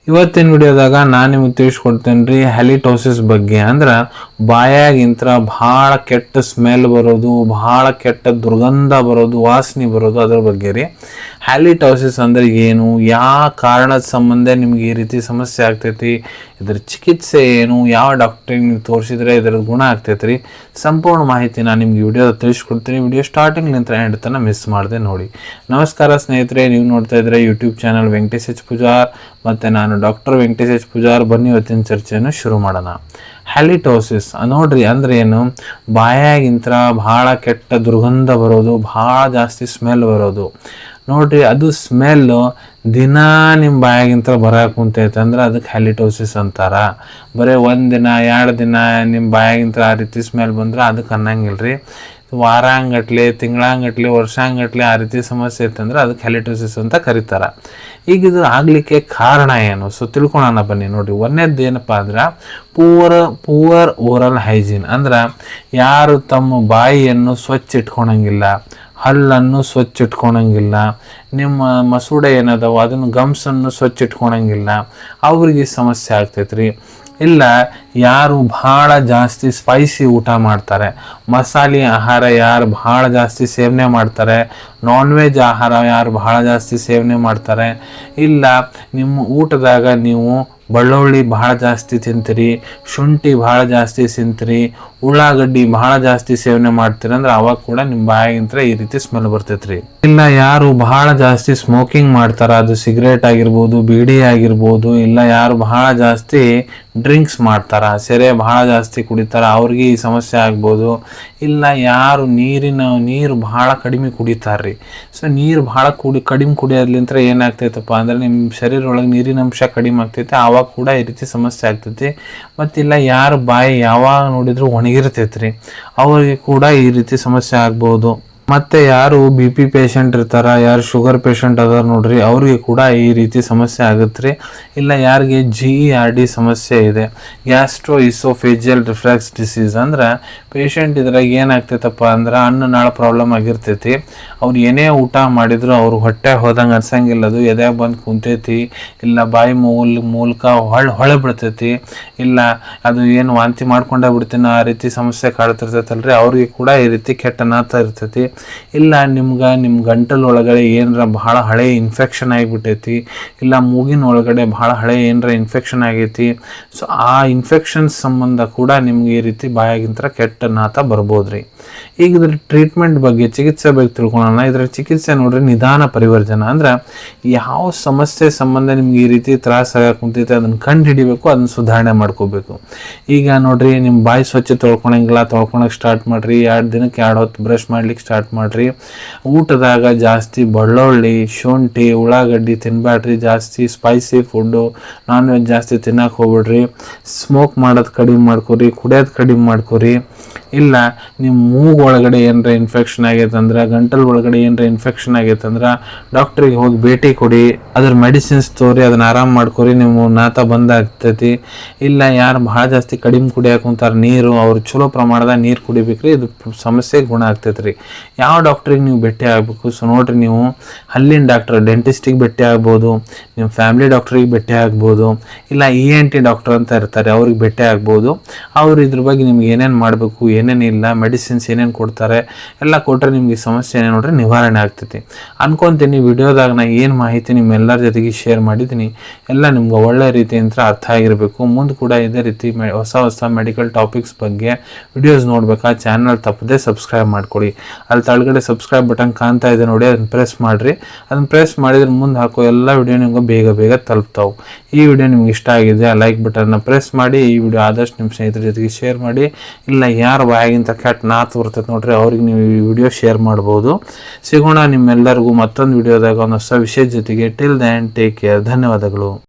ಇವತ್ತಿನ ವಿಡಿಯೋದಾಗ ನಾನು ನಿಮಗೆ ತಿಳಿಸ್ಕೊಡ್ತೇನೆ ರೀ ಹ್ಯಾಲಿಟೋಸಿಸ್ ಬಗ್ಗೆ. ಅಂದ್ರೆ ಬಾಯಾಗಿಂತ್ರ ಭಾಳ ಕೆಟ್ಟ ಸ್ಮೆಲ್ ಬರೋದು, ಭಾಳ ಕೆಟ್ಟ ದುರ್ಗಂಧ ಬರೋದು, ವಾಸನೆ ಬರೋದು, ಅದ್ರ ಬಗ್ಗೆ ರೀ. ಹ್ಯಾಲಿಟೋಸಿಸ್ ಅಂದ್ರೆ ಏನು, ಯಾವ ಕಾರಣದ ಸಂಬಂಧ ನಿಮ್ಗೆ ಈ ರೀತಿ ಸಮಸ್ಯೆ ಆಗ್ತೈತಿ, ಇದ್ರ ಚಿಕಿತ್ಸೆ ಏನು, ಯಾವ ಡಾಕ್ಟ್ರಿಗೆ ನೀವು ತೋರಿಸಿದ್ರೆ ಇದರ ಗುಣ ಆಗ್ತೈತೆ ರೀ, ಸಂಪೂರ್ಣ ಮಾಹಿತಿ ನಾನು ನಿಮ್ಗೆ ವಿಡಿಯೋದ ತಿಳಿಸ್ಕೊಡ್ತೀನಿ. ವಿಡಿಯೋ ಸ್ಟಾರ್ಟಿಂಗ್ಲಿಂದ ಎಂಡ್ ತನಕ ಮಿಸ್ ಮಾಡದೆ ನೋಡಿ. ನಮಸ್ಕಾರ ಸ್ನೇಹಿತರೆ, ನೀವು ನೋಡ್ತಾ ಇದ್ರೆ YouTube channel Venkatesh H Pujar ಮತ್ತು ನಾನು ಡಾಕ್ಟರ್ ವೆಂಕಟೇಶ್ ಎಚ್ ಪೂಜಾರ್. ಬನ್ನಿ ಇವತ್ತಿನ ಚರ್ಚೆಯನ್ನು ಶುರು ಮಾಡೋಣ. ಹ್ಯಾಲಿಟೋಸಿಸ್ ನೋಡ್ರಿ ಅಂದ್ರೆ ಏನು, ಬಾಯಾಗಿಂತ್ರ ಭಾಳ ಕೆಟ್ಟ ದುರ್ಗಂಧ ಬರೋದು, ಭಾಳ ಜಾಸ್ತಿ ಸ್ಮೆಲ್ ಬರೋದು ನೋಡ್ರಿ. ಅದು ಸ್ಮೆಲ್ಲು ದಿನ ನಿಮ್ಮ ಬಾಯಾಗಿಂತ್ರ ಬರಕ್ಕೆ ಕುಂತೈತೆ ಅಂದ್ರೆ ಅದಕ್ಕೆ ಹ್ಯಾಲಿಟೋಸಿಸ್ ಅಂತಾರ. ಬರೀ ಒಂದಿನ 2 ದಿನ ನಿಮ್ಮ ಬಾಯಾಗಿಂತ್ರ ಆ ರೀತಿ ಸ್ಮೆಲ್ ಬಂದ್ರೆ ಅದಕ್ಕೆ ಅನ್ನಂಗಿಲ್ಲ ರೀ. ವಾರಾಂಗಟ್ಲೆ, ತಿಂಗಳಂಗಟ್ಲೆ, ವರ್ಷಾಂಗಟ್ಲೆ ಆ ರೀತಿ ಸಮಸ್ಯೆ ಇತ್ತಂದ್ರೆ ಅದಕ್ಕೆ ಹ್ಯಾಲಿಟೋಸಿಸ್ ಅಂತ ಕರೀತಾರೆ. ಈಗ ಇದು ಆಗಲಿಕ್ಕೆ ಕಾರಣ ಏನು, ಸೊ ತಿಳ್ಕೊಳೋಣ ಬನ್ನಿ. ನೋಡಿ, ಒಂದೇದ್ದು ಏನಪ್ಪ ಅಂದ್ರೆ ಪೂವರ್ ಓರಲ್ ಹೈಜೀನ್. ಅಂದ್ರೆ ಯಾರು ತಮ್ಮ ಬಾಯಿಯನ್ನು ಸ್ವಚ್ಛ ಇಟ್ಕೊಳಂಗಿಲ್ಲ, ಹಲ್ಲನ್ನು ಸ್ವಚ್ಛ ಇಟ್ಕೊಳಂಗಿಲ್ಲ, ನಿಮ್ಮ ಮಸೂಡೆ ಏನದವ ಅದನ್ನು ಗಮ್ಸನ್ನು ಸ್ವಚ್ಛ ಇಟ್ಕೊಳಂಗಿಲ್ಲ, ಅವ್ರಿಗೆ ಸಮಸ್ಯೆ ಆಗ್ತೈತ್ರಿ. ಇಲ್ಲ ಯಾರು ಭಾಳ ಜಾಸ್ತಿ ಸ್ಪೈಸಿ ಊಟ ಮಾಡ್ತಾರೆ, ಮಸಾಲೆ ಆಹಾರ ಯಾರು ಭಾಳ ಜಾಸ್ತಿ ಸೇವನೆ ಮಾಡ್ತಾರೆ, ನಾನ್ ವೆಜ್ ಆಹಾರ ಯಾರು ಭಾಳ ಜಾಸ್ತಿ ಸೇವನೆ ಮಾಡ್ತಾರೆ, ಇಲ್ಲ ನಿಮ್ಮ ಊಟದಾಗ ನೀವು ಬೆಳ್ಳುಳ್ಳಿ ಭಾಳ ಜಾಸ್ತಿ ತಿಂತೀರಿ, ಶುಂಠಿ ಭಾಳ ಜಾಸ್ತಿ ತಿಂತೀರಿ, ಉಳ್ಳಾಗಡ್ಡಿ ಭಾಳ ಜಾಸ್ತಿ ಸೇವನೆ ಮಾಡ್ತೀರಿ ಅಂದ್ರೆ ಅವಾಗ ಕೂಡ ನಿಮ್ಮ ಬಾಯಾಗಿಂತ್ರ ಈ ರೀತಿ ಸ್ಮೆಲ್ ಬರ್ತೈತ್ರಿ. ಇಲ್ಲ ಯಾರು ಭಾಳ ಜಾಸ್ತಿ ಸ್ಮೋಕಿಂಗ್ ಮಾಡ್ತಾರ, ಅದು ಸಿಗರೇಟ್ ಆಗಿರ್ಬೋದು, ಬೀಡಿ ಆಗಿರ್ಬೋದು, ಇಲ್ಲ ಯಾರು ಭಾಳ ಜಾಸ್ತಿ ಡ್ರಿಂಕ್ಸ್ ಮಾಡ್ತಾರ, ಸೆರೆ ಭಾಳ ಜಾಸ್ತಿ ಕುಡಿತಾರ, ಅವ್ರಿಗೆ ಈ ಸಮಸ್ಯೆ ಆಗ್ಬೋದು. ಇಲ್ಲ ಯಾರು ನೀರು ಭಾಳ ಕಡಿಮೆ ಕುಡಿತಾರ್ರಿ. ಸೊ ನೀರು ಭಾಳ ಕಡಿಮೆ ಕುಡಿಯೋದ್ಲಿಂತ್ರ ಏನಾಗ್ತೈತಪ್ಪ ಅಂದ್ರೆ ನಿಮ್ಮ ಶರೀರ ಒಳಗೆ ನೀರಿನ ಅಂಶ ಕಡಿಮೆ ಆಗ್ತೈತೆ, ಆವಾಗ ಕೂಡ ಈ ರೀತಿ ಸಮಸ್ಯೆ ಆಗ್ತೈತಿ. ಮತ್ತಿಲ್ಲ ಯಾರು ಬಾಯಿ ಯಾವಾಗ ನೋಡಿದ್ರು ಒಣಗಿರ್ತೈತ್ರಿ, ಅವ್ರಿಗೆ ಕೂಡ ಈ ರೀತಿ ಸಮಸ್ಯೆ ಆಗ್ಬೋದು. ಮತ್ತೆ ಯಾರು BP ಪೇಷಂಟ್ ಇರ್ತಾರ, ಯಾರು ಶುಗರ್ ಪೇಷಂಟ್ ಅದಾರ ನೋಡ್ರಿ, ಅವ್ರಿಗೆ ಕೂಡ ಈ ರೀತಿ ಸಮಸ್ಯೆ ಆಗುತ್ತೆ. ಇಲ್ಲ ಯಾರಿಗೆ GERD ಸಮಸ್ಯೆ ಇದೆ, ಗ್ಯಾಸ್ಟ್ರೋ ಇಸೋಫೇಜಿಯಲ್ ರಿಫ್ಲೆಕ್ಸ್ ಡಿಸೀಸ್, ಅಂದ್ರೆ ಪೇಷಂಟ್ ಇದ್ರಾಗ ಏನಾಗ್ತೈತಪ್ಪ ಅಂದ್ರೆ ಅನ್ನನಾಳ ಪ್ರಾಬ್ಲಮ್ ಆಗಿರ್ತೈತಿ. ಅವ್ರು ಏನೇ ಊಟ ಮಾಡಿದ್ರು ಅವ್ರು ಹೊಟ್ಟೆ ಹೋದಂಗೆ ಅನ್ಸಂಗಿಲ್ಲ, ಅದು ಎದ್ಯಾಗ ಬಂದು ಕುಂತೈತಿ, ಇಲ್ಲ ಬಾಯಿ ಮೂಲಕ ಹೊಳೆ ಬಿಡ್ತೈತಿ, ಇಲ್ಲ ಅದು ಏನು ವಾಂತಿ ಮಾಡ್ಕೊಂಡೇ ಬಿಡ್ತೀನಿ ಆ ರೀತಿ ಸಮಸ್ಯೆ ಕಾಡ್ತಿರ್ತೈತಲ್ರಿ, ಅವ್ರಿಗೆ ಕೂಡ ಈ ರೀತಿ ಕೆಟ್ಟ ಅನಾಥ ಇರ್ತೈತಿ. ಇಲ್ಲ ನಿಮ್ಮ ಗಂಟಲು ಒಳಗಡೆ ಏನರ ಭಾಳ ಹಳೆ ಇನ್ಫೆಕ್ಷನ್ ಆಗಿಬಿಟ್ಟೈತಿ, ಇಲ್ಲ ಮೂಗಿನ ಒಳಗಡೆ ಭಾಳ ಹಳೆ ಏನರ ಇನ್ಫೆಕ್ಷನ್ ಆಗೈತಿ, ಸೊ ಆ ಇನ್ಫೆಕ್ಷನ್ ಸಂಬಂಧ ಕೂಡ ನಿಮ್ಗೆ ಈ ರೀತಿ ಬಾಯಾಗಿಂತ್ರ ಕೆಟ್ಟ ನಾತ ಬರ್ಬೋದ್ರಿ. ಈಗ ಇದ್ರ ಟ್ರೀಟ್ಮೆಂಟ್ ಬಗ್ಗೆ, ಚಿಕಿತ್ಸೆ ಬಗ್ಗೆ ತಿಳ್ಕೊಳ್ಳೋಣ. ಇದರ ಚಿಕಿತ್ಸೆ ನೋಡ್ರಿ ನಿಧಾನ ಪರಿವರ್ಜನ. ಅಂದ್ರೆ ಯಾವ ಸಮಸ್ಯೆ ಸಂಬಂಧ ನಿಮ್ಗೆ ಈ ರೀತಿ ತ್ರಾಸ ಆಗಕ್ಕೆ ಕುಂತೈತೆ ಅದನ್ನು ಕಂಡು ಹಿಡಿಬೇಕು, ಅದನ್ನ ಸುಧಾರಣೆ ಮಾಡ್ಕೋಬೇಕು. ಈಗ ನೋಡ್ರಿ ನಿಮ್ಮ ಬಾಯಿ ಸ್ವಚ್ಛ ತೊಳ್ಕೊಳಕ್ಕೆ ಸ್ಟಾರ್ಟ್ ಮಾಡ್ರಿ. 2 ದಿನಕ್ಕೆ 2 ಹೊತ್ತು ಬ್ರಷ್ ಮಾಡ್ಲಿಕ್ಕೆ ಸ್ಟಾರ್ಟ್ ಮಾಡ್ರಿ. ಊಟದಾಗ ಜಾಸ್ತಿ ಬೆಳ್ಳುಳ್ಳಿ, ಶುಂಠಿ, ಉಳ್ಳಾಗಡ್ಡಿ ತಿನ್ಬೇಡ್ರಿ. ಜಾಸ್ತಿ ಸ್ಪೈಸಿ ಫುಡ್ಡು, ನಾನ್ ವೆಜ್ ಜಾಸ್ತಿ ತಿನ್ನಕ್ಕೆ ಹೋಗ್ಬಿಡ್ರಿ. ಸ್ಮೋಕ್ ಮಾಡೋದು ಕಡಿಮೆ ಮಾಡ್ಕೊರಿ, ಕುಡಿಯೋದು ಕಡಿಮೆ ಮಾಡ್ಕೊರಿ. ಇಲ್ಲ ನಿಮ್ಮ ಮೂಗು ಒಳಗಡೆ ಏನರ ಇನ್ಫೆಕ್ಷನ್ ಆಗೈತೆ ಅಂದ್ರೆ, ಗಂಟಲು ಒಳಗಡೆ ಏನರ ಇನ್ಫೆಕ್ಷನ್ ಆಗೈತೆ ಅಂದ್ರೆ ಡಾಕ್ಟ್ರಿಗೆ ಹೋಗಿ ಭೇಟಿ ಕೊಡಿ, ಅದ್ರ ಮೆಡಿಸಿನ್ಸ್ ತೋರಿ, ಅದನ್ನ ಆರಾಮ್ ಮಾಡ್ಕೊರಿ, ನಿಮ್ಮ ನಾತ ಬಂದಾಗ್ತೈತಿ. ಇಲ್ಲ ಯಾರು ಭಾಳ ಜಾಸ್ತಿ ಕಡಿಮೆ ಕುಡಿಯಕ್ಕೆ ಕುಂತಾರ ನೀರು, ಅವ್ರು ಚಲೋ ಪ್ರಮಾಣದ ನೀರು ಕುಡಿಬೇಕ್ರಿ, ಇದು ಸಮಸ್ಯೆ ಗುಣ ಆಗ್ತೈತ್ರಿ. ಯಾವ ಡಾಕ್ಟ್ರಿಗೆ ನೀವು ಭೇಟಿ ಆಗಬೇಕು, ಸೊ ನೋಡ್ರಿ ನೀವು ಹಲ್ಲಿನ ಡಾಕ್ಟರ್ ಡೆಂಟಿಸ್ಟಿಗೆ ಭೇಟಿ ಆಗ್ಬೋದು, ನಿಮ್ಮ ಫ್ಯಾಮಿಲಿ ಡಾಕ್ಟ್ರಿಗೆ ಭೇಟಿ ಆಗ್ಬೋದು, ಇಲ್ಲ ENT ಡಾಕ್ಟರ್ ಅಂತ ಇರ್ತಾರೆ ಅವ್ರಿಗೆ ಭೇಟಿ ಆಗ್ಬೋದು. ಅವ್ರು ಇದ್ರ ಬಗ್ಗೆ ನಿಮ್ಗೆ ಏನೇನು ಮಾಡಬೇಕು, ಏನೇನಿಲ್ಲ, ಮೆಡಿಸಿನ್ಸ್ ಏನೇನು ಕೊಡ್ತಾರೆ ಎಲ್ಲ ಕೊಟ್ಟರೆ ನಿಮ್ಗೆ ಸಮಸ್ಯೆ ಏನೇ ನೋಡ್ರಿ ನಿವಾರಣೆ ಆಗ್ತೈತಿ ಅನ್ಕೊತೀನಿ. ವಿಡಿಯೋದಾಗ ನಾ ಏನು ಮಾಹಿತಿ ನಿಮ್ಮೆಲ್ಲರ ಜೊತೆಗೆ ಶೇರ್ ಮಾಡಿದ್ದೀನಿ ಎಲ್ಲ ನಿಮ್ಗೆ ಒಳ್ಳೆ ರೀತಿಯಿಂದ ಅರ್ಥ ಆಗಿರಬೇಕು. ಮುಂದೆ ಕೂಡ ಇದೇ ರೀತಿ ಹೊಸ ಮೆಡಿಕಲ್ ಟಾಪಿಕ್ಸ್ ಬಗ್ಗೆ ವಿಡಿಯೋಸ್ ನೋಡ್ಬೇಕಾ ಚಾನಲ್ ತಪ್ಪದೆ ಸಬ್ಸ್ಕ್ರೈಬ್ ಮಾಡ್ಕೊಳ್ಳಿ. ಅಲ್ಲಿ ತಳಗಡೆ ಸಬ್ಸ್ಕ್ರೈಬ್ ಬಟನ್ ಕಾಣ್ತಾ ಇದೆ ನೋಡಿ, ಅದನ್ನ ಪ್ರೆಸ್ ಮಾಡಿರಿ. ಅದನ್ನ ಪ್ರೆಸ್ ಮಾಡಿದ್ರೆ ಮುಂದೆ ಹಾಕೋ ಎಲ್ಲ ವಿಡಿಯೋ ನಿಮ್ಗೆ ಬೇಗ ತಲುಪ್ತಾವೆ. ಈ ವಿಡಿಯೋ ನಿಮ್ಗೆ ಇಷ್ಟ ಆಗಿದೆ ಲೈಕ್ ಬಟನ್ನ ಪ್ರೆಸ್ ಮಾಡಿ. ಈ ವಿಡಿಯೋ ಆದಷ್ಟು ನಿಮ್ಮ ಸ್ನೇಹಿತರ ಜೊತೆಗೆ ಶೇರ್ ಮಾಡಿ. ಇಲ್ಲ ಯಾರು ಬಾಯಾಗಿಂತ ಕೆಟ್ಟ ನಾತು ಬರ್ತೈತೆ ನೋಡ್ರಿ ಅವ್ರಿಗೆ ನೀವು ಈ ವಿಡಿಯೋ ಶೇರ್ ಮಾಡ್ಬೋದು. ಸಿಗೋಣ ನಿಮ್ಮೆಲ್ಲರಿಗೂ ಮತ್ತೊಂದು ವಿಡಿಯೋದಾಗ ಒಂದು ಹೊಸ ವಿಷಯದ ಜೊತೆಗೆ. Till then take care. ಧನ್ಯವಾದಗಳು.